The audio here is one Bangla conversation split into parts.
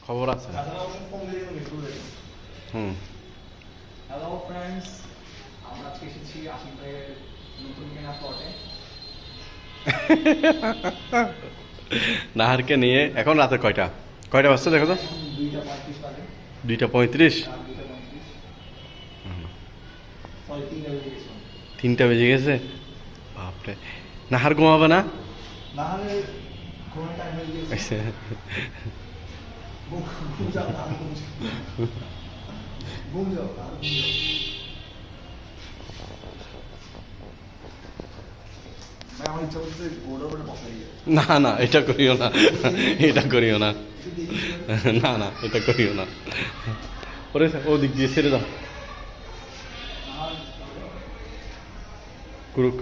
খবর আছে। হুম। হ্যালো ফ্রেন্ডস, আমরা আজকে এসেছি আশিক ভাইয়ের নতুন কেনা প্লটে। নাহারকে নিয়ে এখন রাতে কয়টা বাজছে দেখো তো? 2:35 বাজে। 2:35। 2:35 সরি 3টা বেজে গেছে। 3টা বেজে গেছে, বাপরে। নাহার ঘুমাবে না? না হলে ঘুমের টাইম হয়ে গেছে। ঘুম যাও না, ঘুম যাও। ভাই আমার ইচ্ছা করছে গোড়ার উপরে বসাই যায়। না না, এটা করিও না, এটা করিও না, না না, এটা করিও না। ওরে ও দিক দিয়ে ছেড়ে দাও, কুরুক।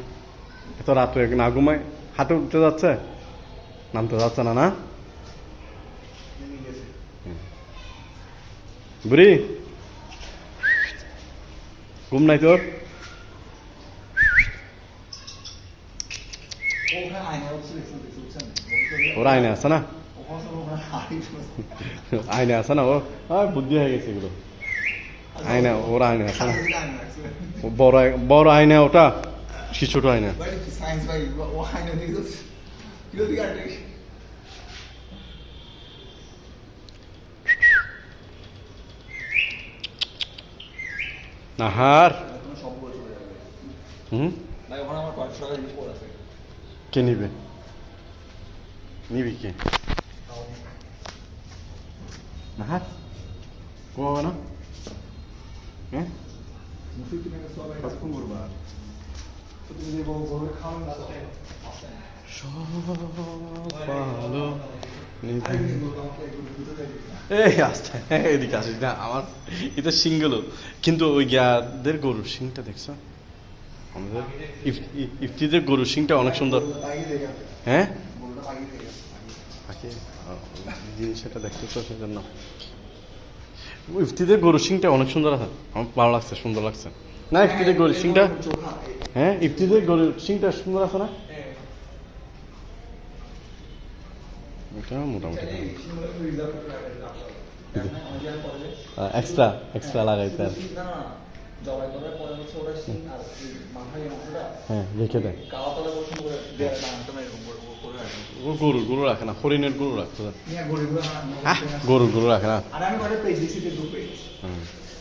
এত রাত হয়ে না ঘুমায়, হাতে উঠতে যাচ্ছে, নামতে যাচ্ছে না। না বুড়ি, ঘুম নাই তোর? ওরা আইনে আছে না, আইনে আছে না, ও বুদ্ধি হয়ে গেছে এগুলো। আয়না, ওরা আয়না আছে না, বড় আয়না ওটা, কি ছোট আয়না? নাহার, কে নিবে? নিবি কে? নাহার ঘুমাবে না? হ্যাঁ, এই আসতে এদিকে আসিস না, আমার এটা সিংগুলো। কিন্তু ওই গিয়াদের গরুর সিংটা দেখছো? আমাদের ইফতিদের গরুর সিংটা অনেক সুন্দর। হ্যাঁ, জিনিসটা দেখতেছো সেজন্য। ইফতিদের গরুর সিংটা অনেক সুন্দর আছে, আমার ভালো লাগছে, সুন্দর লাগছে না ইফতিদের গরুর সিংটা? হ্যাঁ, ইফতিদের গরুর সিংটা সুন্দর আছে না? এটা মোটামুটি এক্সট্রা লাগাইতে আর হ্যাঁ রেখে দেয়। গরু রাখে না, হরিণের গরু রাখতে গরু রাখে না।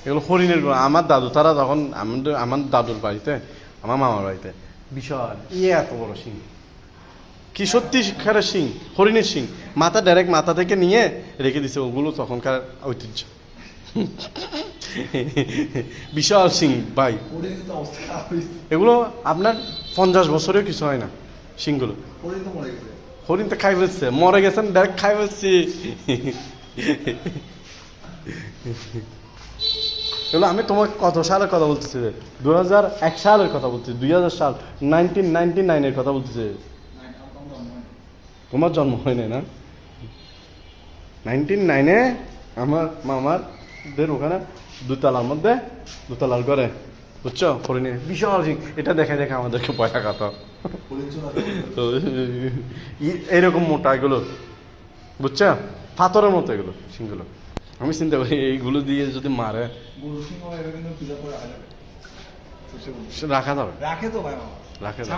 এগুলো হরিণের গরু। আমার দাদু তারা যখন আমার দাদুর বাড়িতে, আমার মামার বাড়িতে বিশাল এত বড় সিং, কি সত্যি শিক্ষার সিং, হরিণের সিং, মাথা ডাইরেক্ট মাথা থেকে নিয়ে রেখে দিছে। ওগুলো তখনকার ঐতিহ্য। বিশাল সিং ভাই, এগুলো আপনার 50 বছরেও কিছু হয় না সিংগুলো। হরিণ তো খাই ফেলছে, মরে গেছেন ডাইরেক্ট খাই ফেলছি। এগুলো আমি তোমাকে কত সালের কথা বলতেছি? 2001 সালের কথা বলতেছি, 2000 সাল, 1999 কথা বলতেছে। তোমার জন্ম হয় নাই না? 1999 আমার মামারদের ওখানে দুতলার মধ্যে, দুতলার ঘরে, বুঝছো, হরিণে বিশাল সিং। এটা দেখে আমাদেরকে পয়সা খাতো। এইরকম মোটা এগুলো, বুঝছো, পাথরের মতো এগুলো সিংগুলো। আমি চিন্তা করি এইগুলো দিয়ে যদি মারে রাখা যাবে, রাখে তো ভাই, রাখে।